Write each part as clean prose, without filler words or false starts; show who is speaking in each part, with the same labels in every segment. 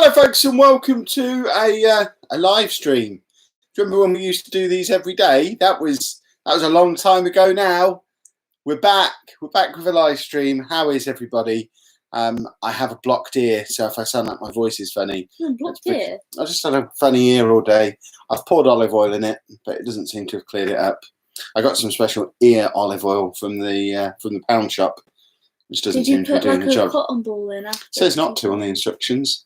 Speaker 1: Hello folks and welcome to a live stream. Do you remember when we used to do these every day? That was a long time ago now. We're back with a live stream. How is everybody? I have a blocked ear, so if I sound like my voice is funny.
Speaker 2: Blocked ear? I
Speaker 1: just had a funny ear all day. I've poured olive oil in it, but it doesn't seem to have cleared it up. I got some special ear olive oil from the pound shop, which doesn't seem to be doing the job.
Speaker 2: Did you put like a cotton ball in after?
Speaker 1: It says not to on the instructions.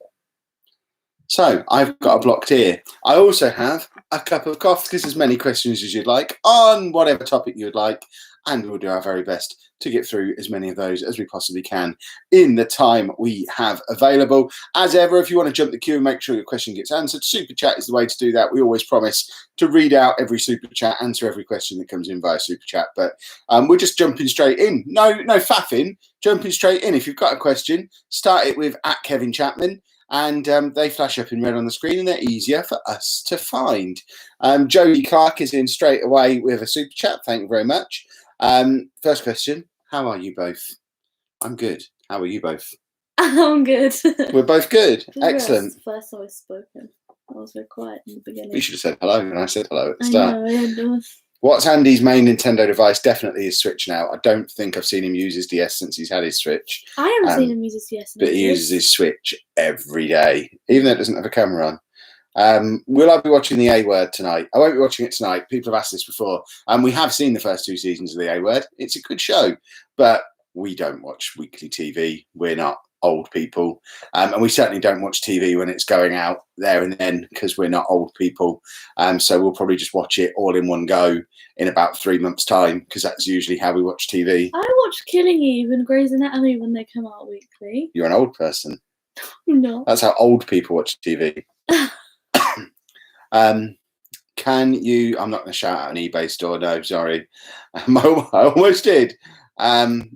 Speaker 1: So I've got a blocked ear. I also have a cup of coffee because there's many questions as you'd like on whatever topic you'd like, and we'll do our very best to get through as many of those as we possibly can in the time we have available. As ever, if you want to jump the queue and make sure your question gets answered, super chat is the way to do that. We always promise to read out every super chat, answer every question that comes in via super chat, but we're just jumping straight in. No faffing, jumping straight in. If you've got a question, start it with @KevinChapman. And they flash up in red on the screen and they're easier for us to find. Jodie Clark is in straight away with a super chat. Thank you very much. First question, how are you both? I'm good. How are you both?
Speaker 2: I'm good.
Speaker 1: We're both good. Excellent.
Speaker 2: That's the first time I've spoken. I was very quiet in the beginning.
Speaker 1: You should have said hello, and I said hello at the start.
Speaker 2: I know.
Speaker 1: What's Andy's main Nintendo device? Definitely his Switch now. I don't think I've seen him use his DS since he's had his Switch.
Speaker 2: I haven't seen him use his DS.
Speaker 1: But he uses his Switch every day, even though it doesn't have a camera on. Will I be watching The A Word tonight? I won't be watching it tonight. People have asked this before. We have seen the first 2 seasons of The A Word. It's a good show, but we don't watch weekly TV. We're not old people, and we certainly don't watch TV when it's going out there and then because we're not old people. So we'll probably just watch it all in one go in about 3 months' time because that's usually how we watch TV.
Speaker 2: I watch Killing Eve and Grey's Anatomy when they come out weekly.
Speaker 1: You're an old person.
Speaker 2: No.
Speaker 1: That's how old people watch TV. Can you? I'm not going to shout out an eBay store. No, sorry. I almost did.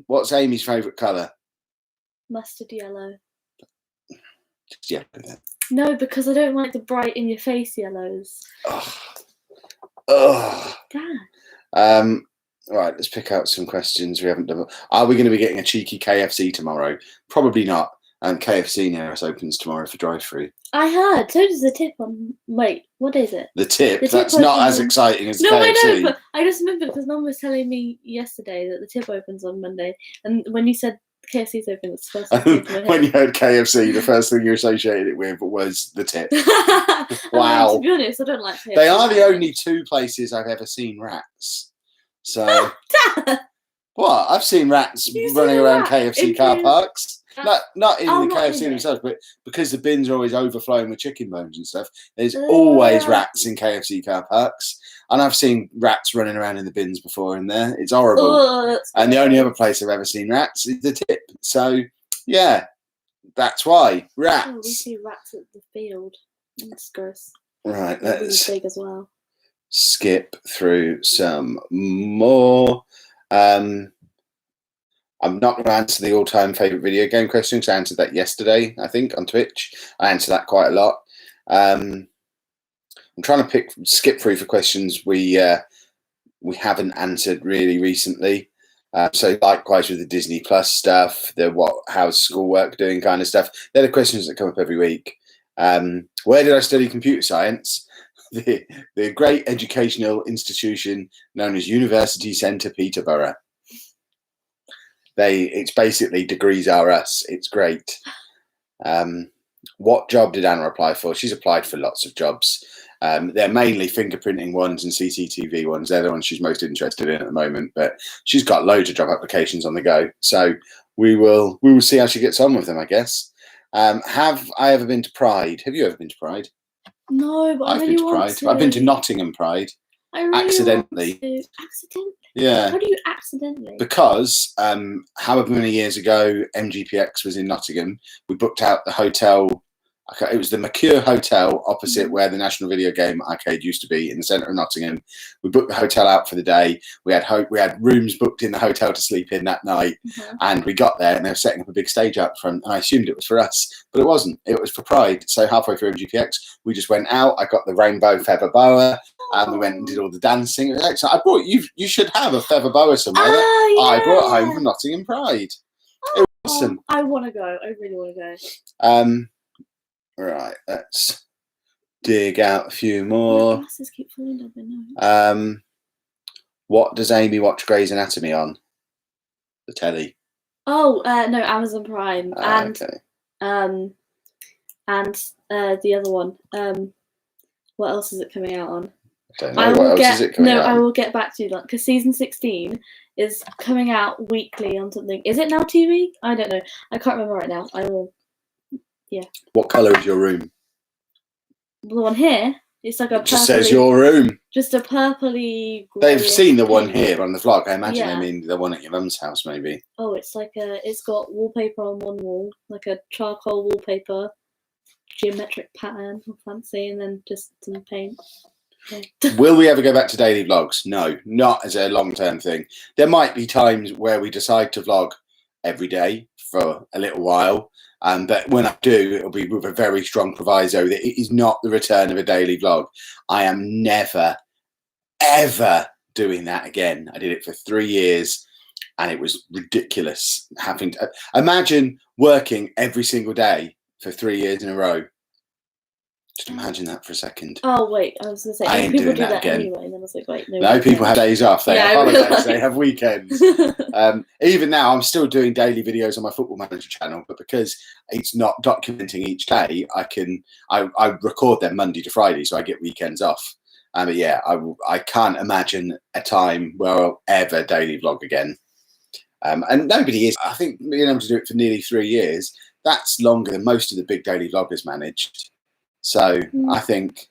Speaker 1: What's Amy's favourite colour?
Speaker 2: Mustard yellow.
Speaker 1: Just yellow.
Speaker 2: No, because I don't like the bright in your face yellows.
Speaker 1: Oh.
Speaker 2: Dad.
Speaker 1: Right, let's pick out some questions we haven't done. Are we going to be getting a cheeky KFC tomorrow? Probably not. KFC near us opens tomorrow for drive-through.
Speaker 2: I heard. So does the tip on. Wait, what is it?
Speaker 1: The tip. That's not as exciting as KFC.
Speaker 2: No, I know, but I just remember because Mum was telling me yesterday that the tip opens on Monday, and when you said KFC's open, it's the first thing.
Speaker 1: When you heard KFC, the first thing you associated it with was the tip. Wow.
Speaker 2: To be honest, I don't like KFC.
Speaker 1: They are the only 2 places I've ever seen rats. So. What? I've seen rats running around KFC car parks. Not in the KFC themselves, but because the bins are always overflowing with chicken bones and stuff, there's always rats in KFC car parks. And I've seen rats running around in the bins before in there. It's horrible. And the only other place I've ever seen rats is the tip. So, yeah, that's why. Rats.
Speaker 2: Oh, we see rats at the field. That's gross.
Speaker 1: Right,
Speaker 2: let's big as well.
Speaker 1: Skip through some more. I'm not going to answer the all-time favourite video game question because I answered that yesterday, I think, on Twitch. I answer that quite a lot. I'm trying to skip through for questions we haven't answered really recently. So likewise with the Disney Plus stuff, how's schoolwork doing kind of stuff. They're the questions that come up every week. Where did I study computer science? The great educational institution known as University Centre Peterborough. It's basically Degrees R Us. It's great. What job did Anna apply for? She's applied for lots of jobs. They're mainly fingerprinting ones and CCTV ones. They're the ones she's most interested in at the moment. But she's got loads of job applications on the go. So we will see how she gets on with them, I guess. Have I ever been to Pride? Have you ever been to Pride?
Speaker 2: No, but I've been to Pride.
Speaker 1: I've been to Nottingham Pride.
Speaker 2: I really
Speaker 1: accidentally.
Speaker 2: Accidentally?
Speaker 1: Yeah.
Speaker 2: How do you accidentally?
Speaker 1: Because however many years ago MGPX was in Nottingham, we booked out the hotel. It was the Mercure Hotel opposite where the National Video Game Arcade used to be in the centre of Nottingham. We booked the hotel out for the day. We had rooms booked in the hotel to sleep in that night. And we got there and they were setting up a big stage out front. And I assumed it was for us, but it wasn't. It was for Pride. So halfway through MGPX, we just went out. I got the rainbow feather boa. And we went and did all the dancing. It was excellent. I brought you should have a feather boa somewhere.
Speaker 2: Yeah.
Speaker 1: I brought home from Nottingham Pride. It was awesome.
Speaker 2: I want to go. I really want to go.
Speaker 1: Right, let's dig out a few
Speaker 2: My
Speaker 1: more.
Speaker 2: glasses keep falling down my nose.
Speaker 1: What does Amy watch Grey's Anatomy on? The telly.
Speaker 2: Oh, no, Amazon Prime. And
Speaker 1: Okay.
Speaker 2: the other one. What else is it coming out on?
Speaker 1: Don't know. What else is it coming out
Speaker 2: I
Speaker 1: on?
Speaker 2: will get back to you that because season 16 is coming out weekly on something. Is it Now TV? I don't know. I can't remember right now. I will. Yeah.
Speaker 1: What colour is your room?
Speaker 2: The one here, it's like a
Speaker 1: It just says your room.
Speaker 2: just a purpley.
Speaker 1: They've seen the one
Speaker 2: pink.
Speaker 1: here on the vlog. I imagine
Speaker 2: Yeah.
Speaker 1: they mean the one at your mum's house, maybe.
Speaker 2: Oh, it's like it's got wallpaper on one wall, like a charcoal wallpaper, geometric pattern, all fancy, and then just some paint. Yeah.
Speaker 1: Will we ever go back to daily vlogs? No, not as a long-term thing. There might be times where we decide to vlog every day for a little while. But when I do, it'll be with a very strong proviso that it is not the return of a daily vlog. I am never, ever doing that again. I did it for 3 years and it was ridiculous having to imagine working every single day for 3 years in a row. Just imagine that for a second.
Speaker 2: Oh wait, I was going to say
Speaker 1: I ain't
Speaker 2: people
Speaker 1: doing
Speaker 2: do
Speaker 1: that
Speaker 2: that
Speaker 1: again.
Speaker 2: anyway. And then I was like, wait, no.
Speaker 1: No, people have days off. They have holidays.
Speaker 2: Realised.
Speaker 1: They have weekends. Even now, I'm still doing daily videos on my Football Manager channel, but because it's not documenting each day, I record them Monday to Friday, so I get weekends off. But yeah, I can't imagine a time where I'll ever daily vlog again. And nobody is. I think being able to do it for nearly 3 years, that's longer than most of the big daily vloggers managed. So I think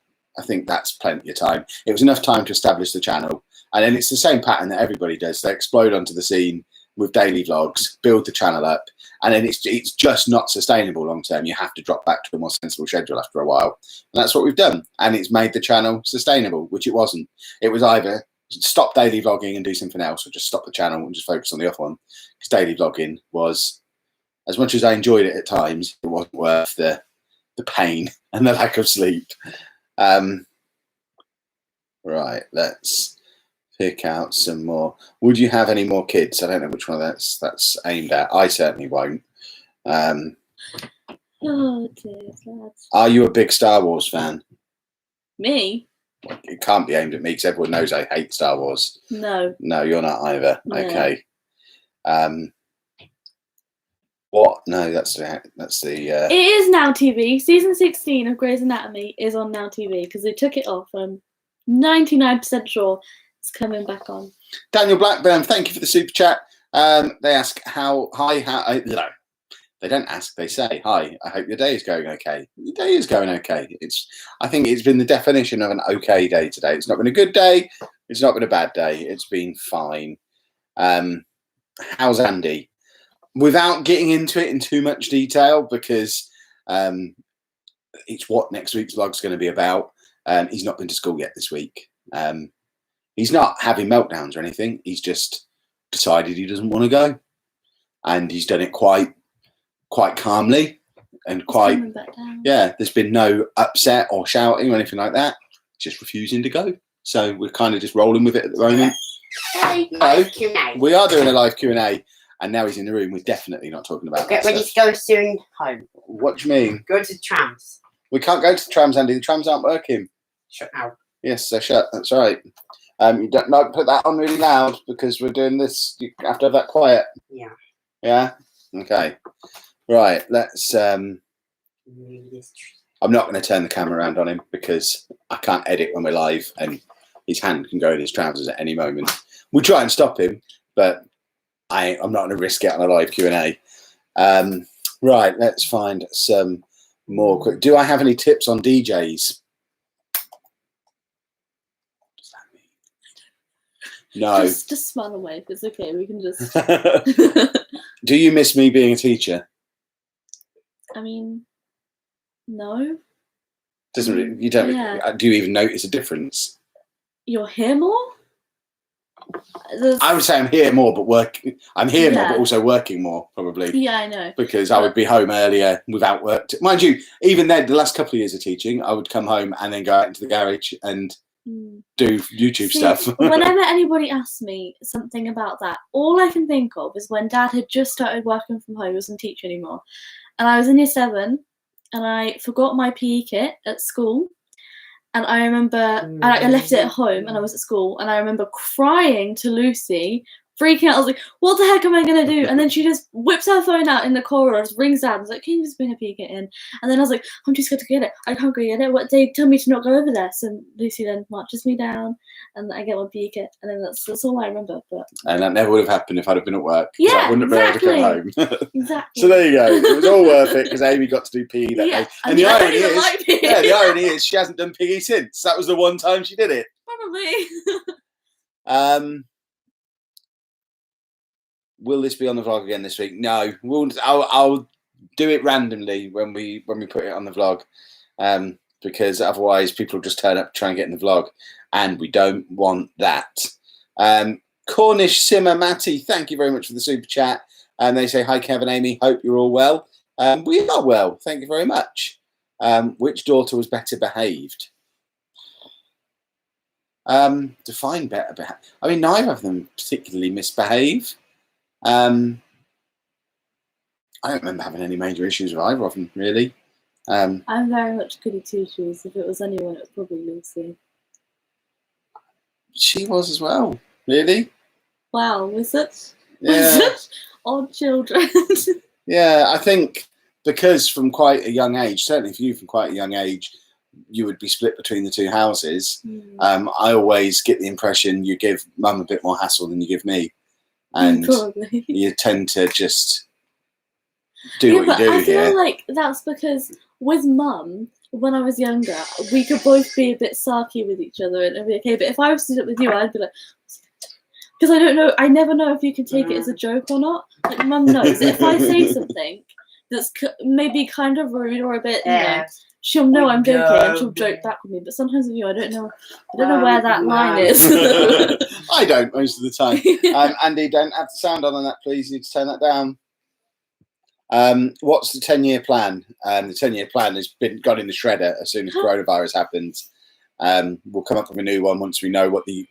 Speaker 1: that's plenty of time. It was enough time to establish the channel. And then it's the same pattern that everybody does. They explode onto the scene with daily vlogs, build the channel up, and then it's just not sustainable long term. You have to drop back to a more sensible schedule after a while. And that's what we've done. And it's made the channel sustainable, which it wasn't. It was either stop daily vlogging and do something else, or just stop the channel and just focus on the other one. Because daily vlogging was, as much as I enjoyed it at times, it wasn't worth the pain and the lack of sleep. Right, let's pick out some more. Would you have any more kids? I don't know which one that's aimed at. I certainly won't.
Speaker 2: Oh dear, lads.
Speaker 1: Are you a big Star Wars fan?
Speaker 2: Me?
Speaker 1: It can't be aimed at me because everyone knows I hate Star Wars.
Speaker 2: No.
Speaker 1: No, you're not either.
Speaker 2: No.
Speaker 1: Okay. What? No, that's the.
Speaker 2: It is Now TV. Season 16 of Grey's Anatomy is on Now TV because they took it off. I'm 99% sure it's coming back on.
Speaker 1: Daniel Blackburn, thank you for the super chat. They ask how. No, they don't ask. They say hi. I hope your day is going okay. Your day is going okay. I think it's been the definition of an okay day today. It's not been a good day. It's not been a bad day. It's been fine. How's Andy? Without getting into it in too much detail, because it's what next week's vlog's going to be about. He's not been to school yet this week. He's not having meltdowns or anything. He's just decided he doesn't want to go, and he's done it quite calmly and quite. Yeah, there's been no upset or shouting or anything like that. Just refusing to go. So we're kind of just rolling with it at the moment.
Speaker 3: Live Q&A.
Speaker 1: We are doing a live Q&A. And now he's in the room. We're definitely not talking about
Speaker 3: Get
Speaker 1: that
Speaker 3: ready
Speaker 1: stuff.
Speaker 3: to go soon home.
Speaker 1: What do you mean?
Speaker 3: Go to the trams.
Speaker 1: We can't go to the trams, Andy. The trams aren't working.
Speaker 3: Shut now.
Speaker 1: Yes, they're shut. That's right. You don't put that on really loud because we're doing this. You have to have that quiet.
Speaker 3: Yeah.
Speaker 1: Yeah? Okay. Right, let's... I'm not going to turn the camera around on him because I can't edit when we're live and his hand can go in his trousers at any moment. We'll try and stop him, but I'm not going to risk it on a live Q&A. Right, let's find some more quick. Do I have any tips on DJs? What does that mean? No.
Speaker 2: Just smile and wave. It's okay. We can just.
Speaker 1: Do you miss me being a teacher?
Speaker 2: I mean, no.
Speaker 1: Doesn't really, you don't.
Speaker 2: Yeah.
Speaker 1: Do you even notice a difference?
Speaker 2: You're here more.
Speaker 1: I would say I'm here more, but I'm here more, but also working more, probably.
Speaker 2: Yeah, I know.
Speaker 1: Because I would be home earlier without work. Mind you, even then, the last couple of years of teaching, I would come home and then go out into the garage and do YouTube stuff.
Speaker 2: Whenever anybody asks me something about that, all I can think of is when Dad had just started working from home. He wasn't teaching anymore. And I was in year 7 and I forgot my PE kit at school. And I remember I left it at home and I was at school, and I remember crying to Lucy, freaking out. I was like, what the heck am I going to do? And then she just whips her phone out in the corridor, rings Dad, and was like, can you just bring a PE kit in? And then I was like, I'm too scared to get it. I can't go get it. What, they tell me to not go over there. So Lucy then marches me down and I get my PE kit. And then that's all I remember. But
Speaker 1: And that never would have happened if I'd have been at work. 'Cause
Speaker 2: yeah,
Speaker 1: I wouldn't have been able to come home.
Speaker 2: Exactly.
Speaker 1: So there you go. It was all worth it because Amy got to do PE that day. And the irony is,
Speaker 2: like PE.
Speaker 1: yeah, the irony is she hasn't done PE since. That was the one time she did it.
Speaker 2: Probably.
Speaker 1: Will this be on the vlog again this week? No. I'll do it randomly when we put it on the vlog, because otherwise people will just turn up trying to get in the vlog, and we don't want that. Cornish Simmer Matty, thank you very much for the super chat. And they say, hi Kevin, Amy, hope you're all well. We are well, thank you very much. Which daughter was better behaved? Define better behaved. I mean, neither of them particularly misbehave. I don't remember having any major issues with either of them, really.
Speaker 2: I'm very much goody two shoes. If it was anyone, it was probably Lucy.
Speaker 1: She was as well, really.
Speaker 2: Wow, we're such
Speaker 1: Yeah.
Speaker 2: odd children.
Speaker 1: Yeah, I think because from quite a young age, certainly for you from quite a young age, you would be split between the two houses. I always get the impression you give Mum a bit more hassle than you give me. And
Speaker 2: Probably.
Speaker 1: you tend to just do what you do
Speaker 2: I feel
Speaker 1: here.
Speaker 2: like that's because with Mum, when I was younger, we could both be a bit sarky with each other and it'd be okay. But if I was to do it with you, I'd be like, because I don't know, I never know if you can take it as a joke or not. Like Mum knows that if I say something that's maybe kind of rude or a bit, you know, she'll know I'm joking and she'll joke back with me. But sometimes with you, I don't know where that line is.
Speaker 1: I don't most of the time. Andy, don't have the sound on that, please. You need to turn that down. What's the 10-year plan? The 10-year plan has been got in the shredder as soon as coronavirus happens. We'll come up with a new one once we know what the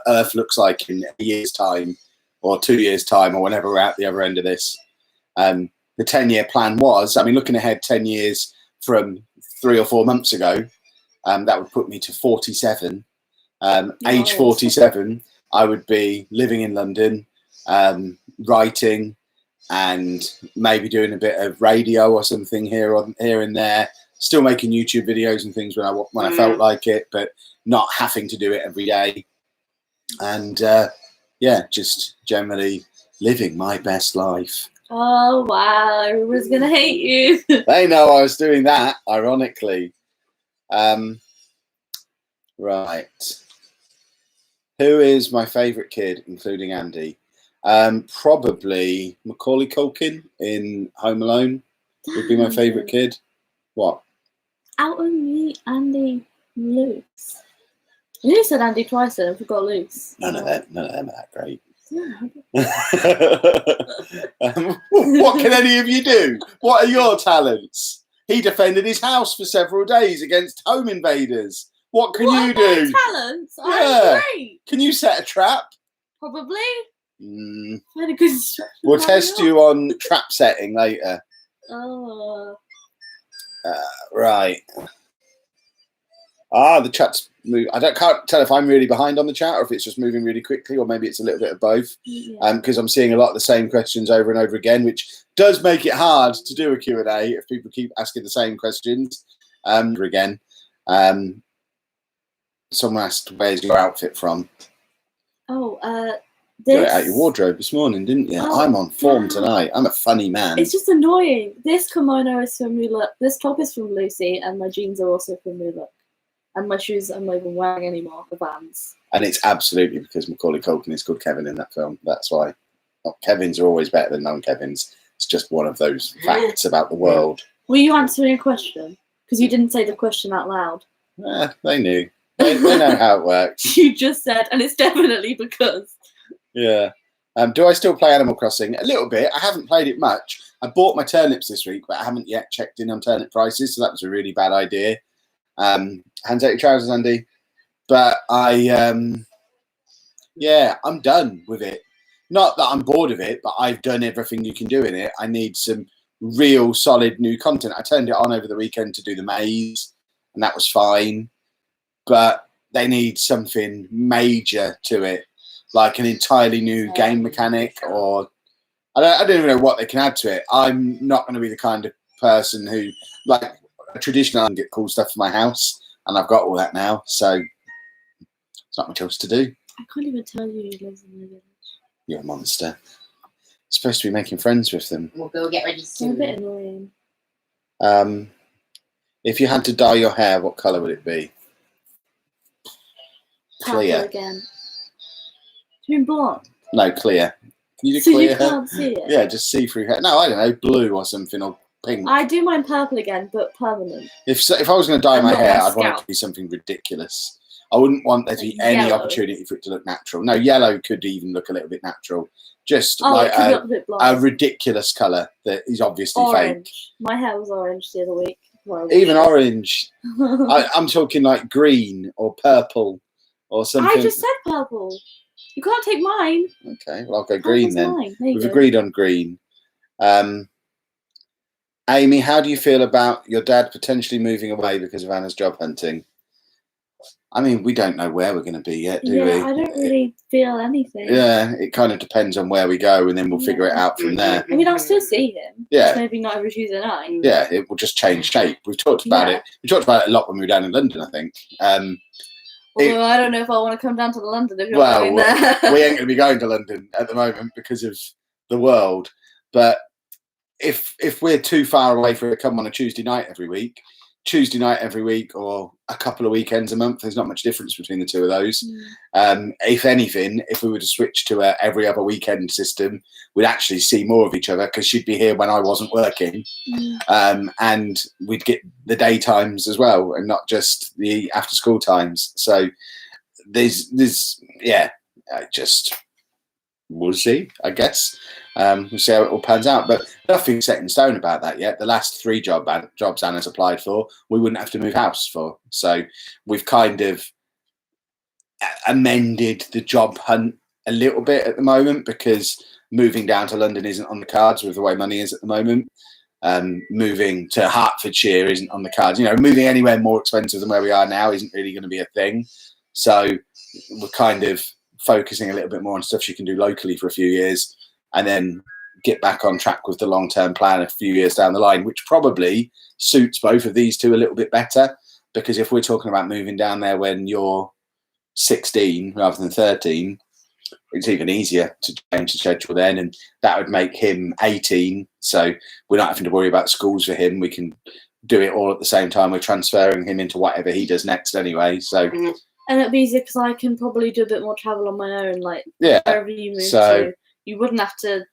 Speaker 1: Earth looks like in a year's time or 2 years' time or whenever we're at the other end of this. The 10-year plan was, I mean, looking ahead 10 years from 3 or 4 months ago, that would put me to 47. Age 47, I would be living in London, writing, and maybe doing a bit of radio or something here and there. Still making YouTube videos and things when I felt like it, but not having to do it every day. And yeah, just generally living my best life.
Speaker 2: Oh wow, everyone's gonna hate you.
Speaker 1: They know I was doing that, ironically. Right. Who is my favourite kid, including Andy? Probably Macaulay Culkin in Home Alone would be my favourite kid. What?
Speaker 2: Out on me, Andy, Luce. You said Andy twice then, I forgot Luce.
Speaker 1: None of them are that great.
Speaker 2: Yeah.
Speaker 1: What can any of you do? What are your talents? He defended his house for several days against home invaders. What can you do?
Speaker 2: Talents?
Speaker 1: Yeah.
Speaker 2: I'm great.
Speaker 1: Can you set a trap?
Speaker 2: Probably.
Speaker 1: Mm.
Speaker 2: I had a good instruction.
Speaker 1: We'll test you on trap setting later.
Speaker 2: Oh.
Speaker 1: Right. The chat's move. Can't tell if I'm really behind on the chat or if it's just moving really quickly, or maybe it's a little bit of both.
Speaker 2: Yeah.
Speaker 1: Because I'm seeing a lot of the same questions over and over again, which does make it hard to do a Q&A if people keep asking the same questions again. Someone asked, "Where's your outfit from?"
Speaker 2: Oh,
Speaker 1: You got
Speaker 2: this.
Speaker 1: it out your wardrobe this morning, didn't you?
Speaker 2: Oh,
Speaker 1: I'm on form
Speaker 2: yeah.
Speaker 1: tonight. I'm a funny man.
Speaker 2: It's just annoying. This kimono is from New Look. This top is from Lucy, and my jeans are also from New Look. And my shoes I'm not even wearing anymore, the Vans.
Speaker 1: And it's absolutely because Macaulay Culkin is called Kevin in that film. That's why. Kevins are always better than non-Kevins. It's just one of those facts about the world.
Speaker 2: Were you answering a question? Because you didn't say the question out loud.
Speaker 1: They knew. They know how it works.
Speaker 2: You just said, and it's definitely because.
Speaker 1: Yeah. Do I still play Animal Crossing? A little bit. I haven't played it much. I bought my turnips this week, but I haven't yet checked in on turnip prices, so that was a really bad idea. Hands out your trousers, Andy. But I'm done with it. Not that I'm bored of it, but I've done everything you can do in it. I need some real solid new content. I turned it on over the weekend to do the maze, and that was fine. But they need something major to it, like an entirely new game mechanic, or I don't even know what they can add to it. I'm not going to be the kind of person who, like, traditionally, I can get cool stuff for my house, and I've got all that now, so it's not much else to do.
Speaker 2: I can't even tell you who lives in the village.
Speaker 1: You're a monster. Supposed to be making friends with them.
Speaker 3: We'll go get ready
Speaker 2: They're a
Speaker 3: soon.
Speaker 2: bit annoying.
Speaker 1: If you had to dye your hair, what colour would it be?
Speaker 2: Purple
Speaker 1: Clear.
Speaker 2: again. Do you mean blonde?
Speaker 1: No, clear. Can you do
Speaker 2: So
Speaker 1: clear
Speaker 2: you
Speaker 1: hair?
Speaker 2: can't see it?
Speaker 1: Yeah, just see-through hair. No, I don't know, blue or something, or pink.
Speaker 2: I do mine purple again, but permanent.
Speaker 1: If I was going to dye
Speaker 2: And
Speaker 1: my
Speaker 2: not
Speaker 1: hair,
Speaker 2: my
Speaker 1: I'd want it to
Speaker 2: scalp.
Speaker 1: be something ridiculous. I wouldn't want there to be any
Speaker 2: Yellow.
Speaker 1: opportunity for it to look natural. No, yellow could even look a little bit natural. Just
Speaker 2: Oh,
Speaker 1: like
Speaker 2: it could look a bit
Speaker 1: a
Speaker 2: blonde.
Speaker 1: ridiculous colour that is obviously fake.
Speaker 2: Orange. My hair was orange the other week.
Speaker 1: Even orange. I'm talking like green or purple or something.
Speaker 2: I just said purple. You can't take mine.
Speaker 1: Okay, well, I'll go green
Speaker 2: Purple's
Speaker 1: then.
Speaker 2: mine. There you
Speaker 1: We've
Speaker 2: go.
Speaker 1: agreed on green. Amy, how do you feel about your dad potentially moving away because of Anna's job hunting? I mean, we don't know where we're going to be yet, do
Speaker 2: Yeah,
Speaker 1: we?
Speaker 2: I don't really feel anything.
Speaker 1: Yeah, it kind of depends on where we go, and then we'll figure it out from there.
Speaker 2: I mean, I'll still see him.
Speaker 1: Yeah.
Speaker 2: Just maybe not every Tuesday night.
Speaker 1: Yeah, it will just change shape. We've talked about
Speaker 2: Yeah.
Speaker 1: it. We talked about it a lot when we were down in London, I think.
Speaker 2: Although I don't know if I want to come down to London if you're
Speaker 1: Well,
Speaker 2: going there.
Speaker 1: we ain't going to be going to London at the moment because of the world. But if we're too far away for it to come on a Tuesday night every week, or a couple of weekends a month, there's not much difference between the two of those. If anything, if we were to switch to a every other weekend system, we'd actually see more of each other because she'd be here when I wasn't working, and we'd get the daytimes as well and not just the after school times. So there's we'll see, I guess. We'll see how it all pans out, but nothing's set in stone about that yet. The last 3 jobs Anna's applied for, we wouldn't have to move house for. So we've kind of amended the job hunt a little bit at the moment because moving down to London isn't on the cards with the way money is at the moment. Moving to Hertfordshire isn't on the cards. You know, moving anywhere more expensive than where we are now isn't really going to be a thing. So we're kind of focusing a little bit more on stuff she can do locally for a few years and then get back on track with the long-term plan a few years down the line, which probably suits both of these two a little bit better, because if we're talking about moving down there when you're 16 rather than 13, it's even easier to change the schedule then, and that would make him 18, so we're not having to worry about schools for him. We can do it all at the same time. We're transferring him into whatever he does next anyway, so
Speaker 2: and it'd be easier because I can probably do a bit more travel on my own, like wherever you move
Speaker 1: so
Speaker 2: to. You wouldn't have to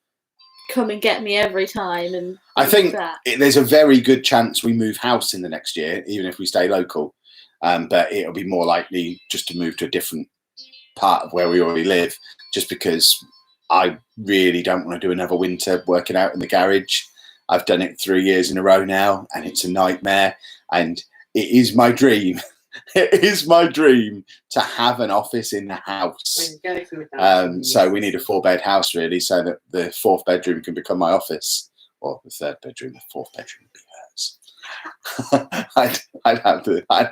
Speaker 2: come and get me every time. And
Speaker 1: I think
Speaker 2: that.
Speaker 1: There's a very good chance we move house in the next year, even if we stay local. But it'll be more likely just to move to a different part of where we already live, just because I really don't want to do another winter working out in the garage. I've done it 3 years in a row now, and it's a nightmare. And it is my dream. It is my dream to have an office in the house. So we need a 4-bed house, really, so that the 4th bedroom can become my office, or the 3rd bedroom. The 4th bedroom would be hers. I'd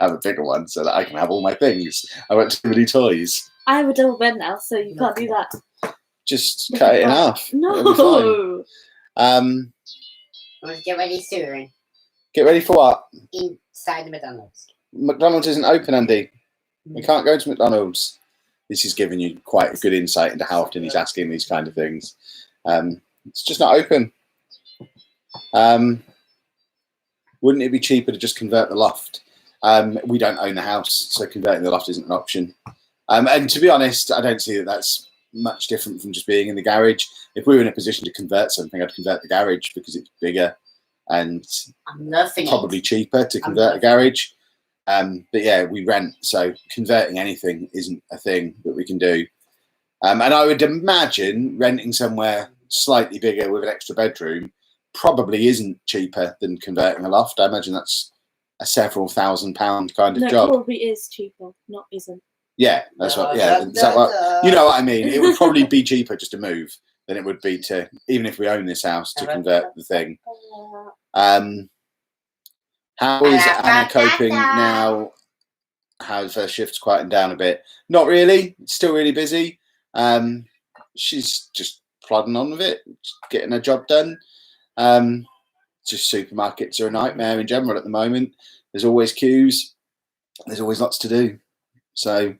Speaker 1: have a bigger one so that I can have all my things. I want too many toys.
Speaker 2: I have a double bed now, so you can't do that.
Speaker 1: Just cut it in half.
Speaker 2: No.
Speaker 3: Let's get ready soon.
Speaker 1: Get ready for what?
Speaker 3: Inside the McDonald's.
Speaker 1: McDonald's isn't open, Andy. We can't go to McDonald's. This is giving you quite a good insight into how often he's asking these kind of things. It's just not open. Wouldn't it be cheaper to just convert the loft? We don't own the house, so converting the loft isn't an option. And to be honest, I don't see that that's much different from just being in the garage. If we were in a position to convert something, I'd convert the garage because it's bigger and probably cheaper to convert a garage. But yeah, we rent, so converting anything isn't a thing that we can do. And I would imagine renting somewhere slightly bigger with an extra bedroom probably isn't cheaper than converting a loft. I imagine that's a several £1,000 kind of job.
Speaker 2: It probably is cheaper, not isn't.
Speaker 1: Yeah, that's what. Yeah, is that what? You know what I mean? It would probably be cheaper just to move than it would be to, even if we own this house, to convert the thing. How is Anna coping now? How's her shifts quieting down a bit? Not really. It's still really busy. She's just plodding on with it, getting her job done. Just supermarkets are a nightmare in general at the moment. There's always queues. There's always lots to do. So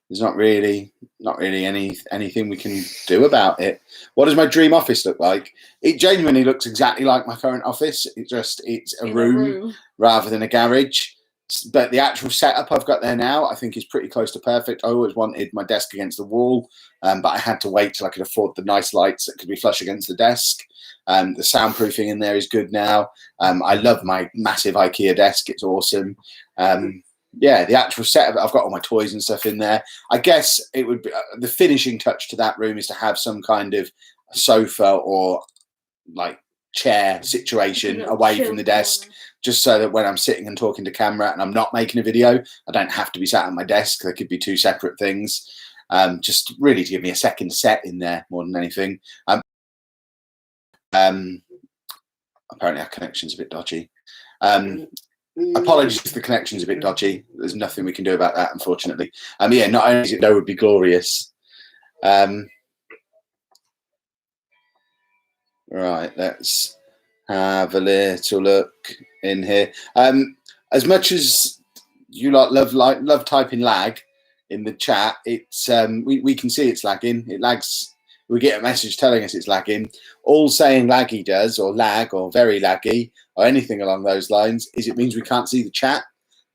Speaker 1: there's not really anything we can do about it. What does my dream office look like? It genuinely looks exactly like my current office. It's a room rather than a garage. But the actual setup I've got there now, I think, is pretty close to perfect. I always wanted my desk against the wall, but I had to wait till I could afford the nice lights that could be flush against the desk. The soundproofing in there is good now. I love my massive IKEA desk. It's awesome. Yeah, the actual setup, I've got all my toys and stuff in there. I guess it would be the finishing touch to that room is to have some kind of sofa or like chair situation away from the desk, just so that when I'm sitting and talking to camera and I'm not making a video, I don't have to be sat at my desk. There could be two separate things. Just really to give me a second set in there more than anything. Apparently our connection's a bit dodgy. Apologies if the connection's a bit dodgy. There's nothing we can do about that, unfortunately. Yeah, not only is it, though, would be glorious. Right, let's have a little look in here. As much as you love typing lag in the chat, it's we can see it's lagging. It lags. We get a message telling us it's lagging. All saying laggy does, or lag, or very laggy, or anything along those lines, is it means we can't see the chat.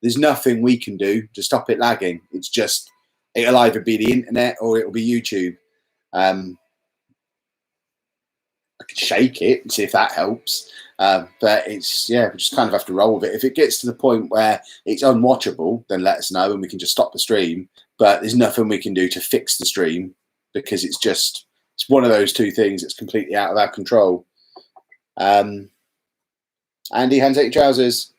Speaker 1: There's nothing we can do to stop it lagging. It's just, it'll either be the internet or it'll be YouTube. I could shake it and see if that helps. But it's, yeah, we just kind of have to roll with it. If it gets to the point where it's unwatchable, then let us know and we can just stop the stream. But there's nothing we can do to fix the stream because it's just, it's one of those two things that's completely out of our control. Andy, hands out your trousers.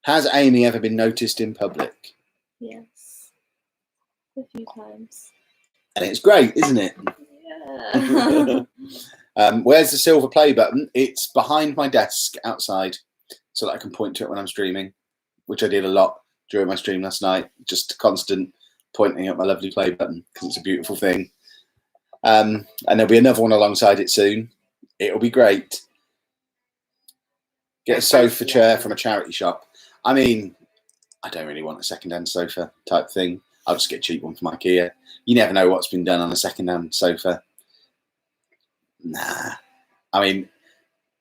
Speaker 1: Has Amy ever been noticed in public?
Speaker 2: Yes. A few times.
Speaker 1: And it's great, isn't it?
Speaker 2: Yeah.
Speaker 1: Where's the silver play button? It's behind my desk outside so that I can point to it when I'm streaming, which I did a lot during my stream last night. Just constant pointing at my lovely play button because it's a beautiful thing. And there'll be another one alongside it soon. It'll be great. Get a sofa chair from a charity shop. I mean, I don't really want a second-hand sofa type thing. I'll just get a cheap one from IKEA. You never know what's been done on a second-hand sofa. Nah. I mean,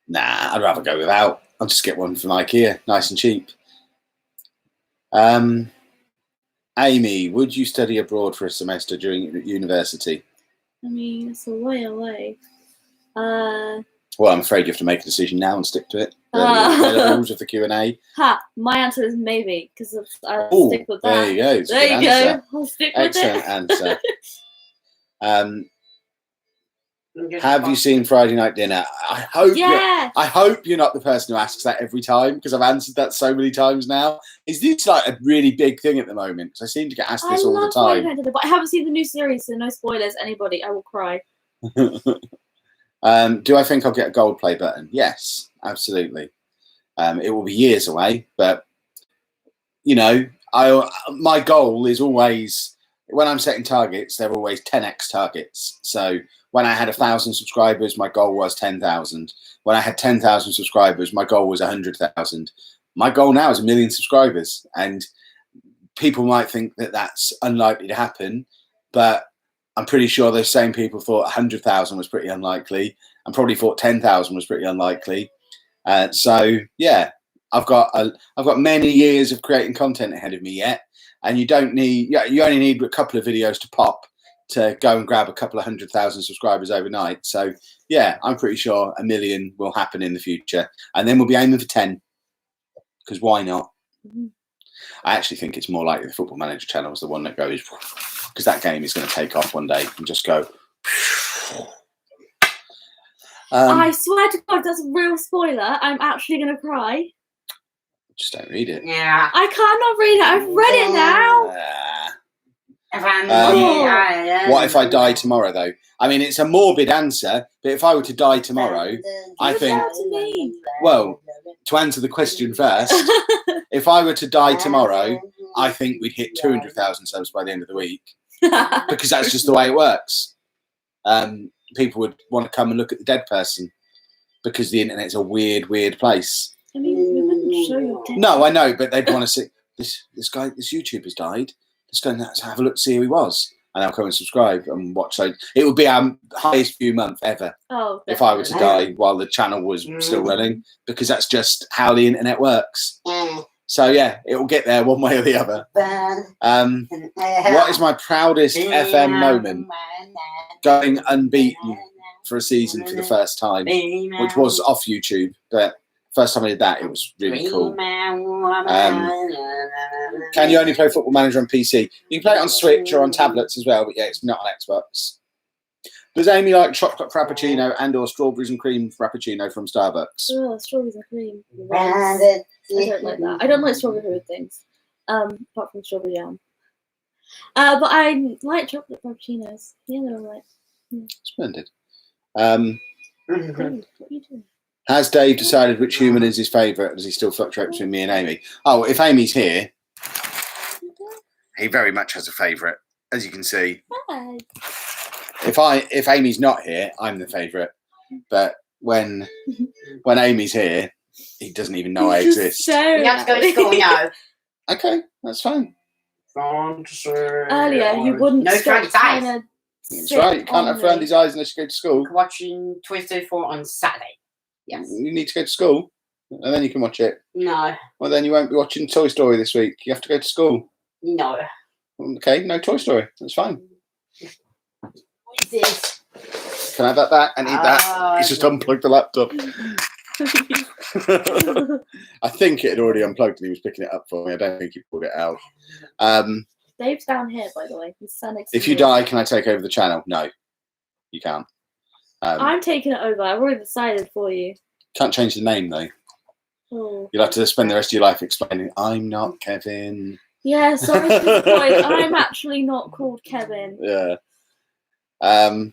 Speaker 1: nah, I'd rather go without. I'll just get one from IKEA, nice and cheap. Amy, would you study abroad for a semester during university?
Speaker 2: I mean, it's a way away.
Speaker 1: Well, I'm afraid you have to make a decision now and stick to it. The rules of the Q&A.
Speaker 2: My answer is maybe, because I'll stick with that.
Speaker 1: There you go.
Speaker 2: There you go. I'll stick with it.
Speaker 1: Excellent answer. Have you seen Friday Night Dinner? I hope you're not the person who asks that every time, because I've answered that so many times now. Is this like a really big thing at the moment? Because I seem to get asked this all the time. Friday Night Dinner,
Speaker 2: but I haven't seen the new series, so no spoilers. Anybody, I will cry.
Speaker 1: Do I think I'll get a gold play button? Yes, absolutely. It will be years away, but you know, my goal is always, when I'm setting targets, they're always 10x targets. So when I had 1,000 subscribers, my goal was 10,000. When I had 10,000 subscribers, my goal was 100,000. My goal now is 1 million subscribers, and people might think that that's unlikely to happen, but I'm pretty sure those same people thought 100,000 was pretty unlikely, and probably thought 10,000 was pretty unlikely. So yeah, I've got many years of creating content ahead of me yet, and you only need a couple of videos to pop to go and grab a couple of 100,000 subscribers overnight. So yeah, I'm pretty sure 1 million will happen in the future, and then we'll be aiming for 10. Because why not? Mm-hmm. I actually think it's more likely the Football Manager channel is the one that goes, because that game is going to take off one day and just go.
Speaker 2: I swear to God, that's a real spoiler. I'm actually going to cry.
Speaker 1: Just don't read it.
Speaker 3: Yeah.
Speaker 2: I cannot read it. I've read it now.
Speaker 1: What if I die tomorrow, though? I mean, it's a morbid answer, but if I were to die tomorrow, I think, well, to answer the question first, if I were to die tomorrow, I think we'd hit 200,000 subs by the end of the week, because that's just the way it works. People would want to come and look at the dead person, because the internet's a weird, weird place.
Speaker 2: I mean, you wouldn't show your dead.
Speaker 1: No, I know, but they'd want to see this guy, this YouTuber's died. Let's go and have a look, see who he was, and I'll come and subscribe and watch. So it would be our highest view month ever if I were to die while the channel was still running, because that's just how the internet works. So yeah, it will get there one way or the other. What is my proudest FM moment? Going unbeaten for a season for the first time, which was off YouTube, but first time I did that, it was really cool. Can you only play Football Manager on PC? You can play it on Switch or on tablets as well, but yeah, it's not on Xbox. Does Amy like chocolate frappuccino and or strawberries and cream frappuccino from Starbucks?
Speaker 2: Oh, strawberries and cream. I don't like that. I don't like strawberry things, apart from strawberry jam. But I like chocolate frappuccinos. Yeah, they're alright.
Speaker 1: Splendid.
Speaker 2: What are you doing?
Speaker 1: Has Dave decided which human is his favourite? Does he still fluctuate between me and Amy? Oh, if Amy's here, he very much has a favourite, as you can see.
Speaker 2: Hi.
Speaker 1: If Amy's not here, I'm the favourite. But when Amy's here, he doesn't even know I exist.
Speaker 3: You have to go to school now.
Speaker 1: Okay, that's fine.
Speaker 2: Earlier, you wouldn't
Speaker 3: No
Speaker 2: stop
Speaker 3: Friendly's
Speaker 2: trying
Speaker 3: eyes.
Speaker 2: to
Speaker 1: That's
Speaker 2: sit
Speaker 1: right. You can't
Speaker 2: on
Speaker 1: have
Speaker 2: me.
Speaker 1: Friendly's eyes unless you go to school.
Speaker 3: Watching Toy Story 4 on Saturday. Yes.
Speaker 1: You need to go to school, and then you can watch it.
Speaker 3: No.
Speaker 1: Well, then you won't be watching Toy Story this week. You have to go to school.
Speaker 3: No.
Speaker 1: Okay, no Toy Story. That's fine.
Speaker 3: What is this?
Speaker 1: Can I have that back? I need that. He's just unplugged the laptop. I think it had already unplugged and he was picking it up for me. I don't think he pulled it out.
Speaker 2: Dave's down here, by the way. He's standing next to
Speaker 1: If you
Speaker 2: me.
Speaker 1: die, can I take over the channel? No, you can't.
Speaker 2: I'm taking it over. I've already decided for you.
Speaker 1: Can't change the name though.
Speaker 2: Oh.
Speaker 1: You'll have to spend the rest of your life explaining, I'm not Kevin.
Speaker 2: Yeah, sorry to disappoint. I'm actually not called Kevin.
Speaker 1: Yeah.
Speaker 2: Okay.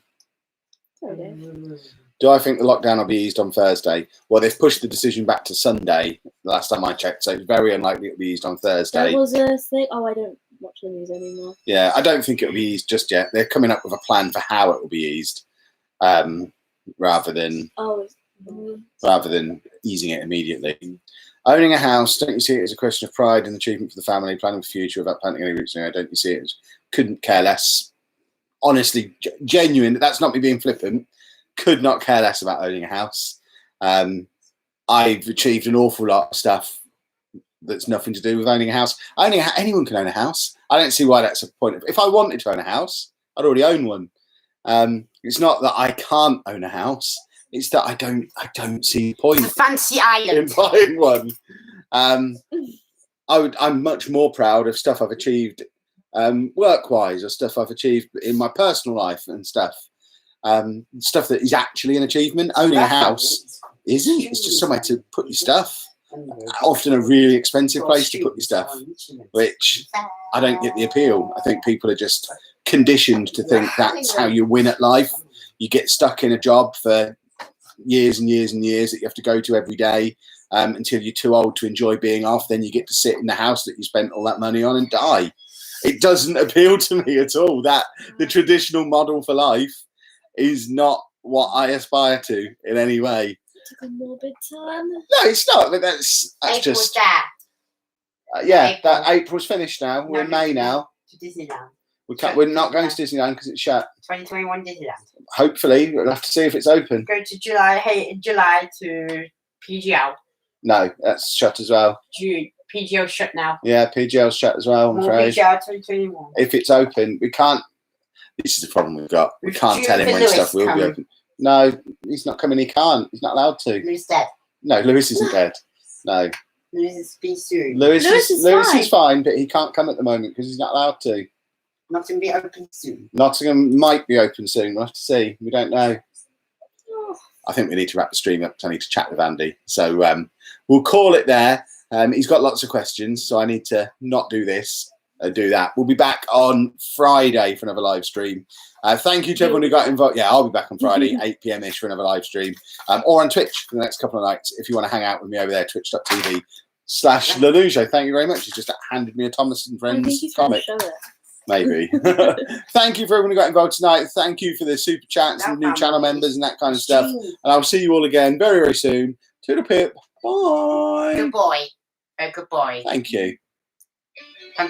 Speaker 1: Do I think the lockdown will be eased on Thursday? Well, they've pushed the decision back to Sunday, the last time I checked, so it's very unlikely it'll be eased on Thursday.
Speaker 2: There was a thing. Oh, I don't watch the news anymore.
Speaker 1: Yeah, I don't think it'll be eased just yet. They're coming up with a plan for how it will be eased, rather than easing it immediately. Owning a house, don't you see it as a question of pride and achievement for the family, planning for the future without planting any roots in it? Don't you see it as couldn't care less? Honestly, genuine, that's not me being flippant, could not care less about owning a house. I've achieved an awful lot of stuff that's nothing to do with owning a house. Anyone can own a house. I don't see why that's a point. If I wanted to own a house, I'd already own one. It's not that I can't own a house. It's that I don't see the point
Speaker 3: It's a fancy
Speaker 1: in
Speaker 3: island.
Speaker 1: buying one. I'm much more proud of stuff I've achieved work-wise, or stuff I've achieved in my personal life and stuff. Stuff that is actually an achievement. Owning a house isn't. It's just somewhere to put your stuff. Often a really expensive place to put your stuff, which I don't get the appeal. I think people are just conditioned to think that's how you win at life. You get stuck in a job for years and years and years that you have to go to every day until you're too old to enjoy being off. Then you get to sit in the house that you spent all that money on and die. It doesn't appeal to me at all. That the traditional model for life is not what I aspire to in any way.
Speaker 2: Took a morbid turn.
Speaker 1: No, it's not. But that's
Speaker 3: April's
Speaker 1: just
Speaker 3: there.
Speaker 1: yeah.
Speaker 3: April.
Speaker 1: That April's finished now. We're in May now.
Speaker 3: To Disneyland.
Speaker 1: We're not going to Disneyland because it's shut.
Speaker 3: 2021 Disneyland.
Speaker 1: Hopefully, we'll have to see if it's open.
Speaker 3: Go to July to PGL.
Speaker 1: No, that's shut as well.
Speaker 3: June. PGL shut now.
Speaker 1: Yeah, PGL's shut as well, I'm
Speaker 3: More
Speaker 1: afraid.
Speaker 3: PGL 2021.
Speaker 1: If it's open, we can't. This is the problem we've got. We can't tell him when
Speaker 3: Lewis
Speaker 1: stuff will be
Speaker 3: coming.
Speaker 1: open. No, he's not coming. He can't. He's not allowed to.
Speaker 3: Lewis dead.
Speaker 1: No, Lewis isn't dead. No,
Speaker 3: Lewis is be soon.
Speaker 1: Lewis
Speaker 2: Lewis is
Speaker 1: is fine, but he can't come at the moment because he's not allowed to.
Speaker 3: Not going to be open soon.
Speaker 1: Nottingham might be open soon. We'll have to see. We don't know.
Speaker 2: Oh,
Speaker 1: I think we need to wrap the stream up because I need to chat with Andy. So we'll call it there. He's got lots of questions, so I need to not do this do that. We'll be back on Friday for another live stream. Thank you to everyone who got involved. Yeah, I'll be back on Friday, 8 p.m-ish for another live stream, or on Twitch for the next couple of nights if you want to hang out with me over there, twitch.tv/lollujo. Thank you very much. You just handed me a Thomas and Friends comic. Maybe. Thank you for everyone who got involved tonight. Thank you for the super chats and the new channel members and that kind of stuff. And I'll see you all again very, very soon. Toodle pip. Bye.
Speaker 3: Good boy. A good boy.
Speaker 1: Thank you.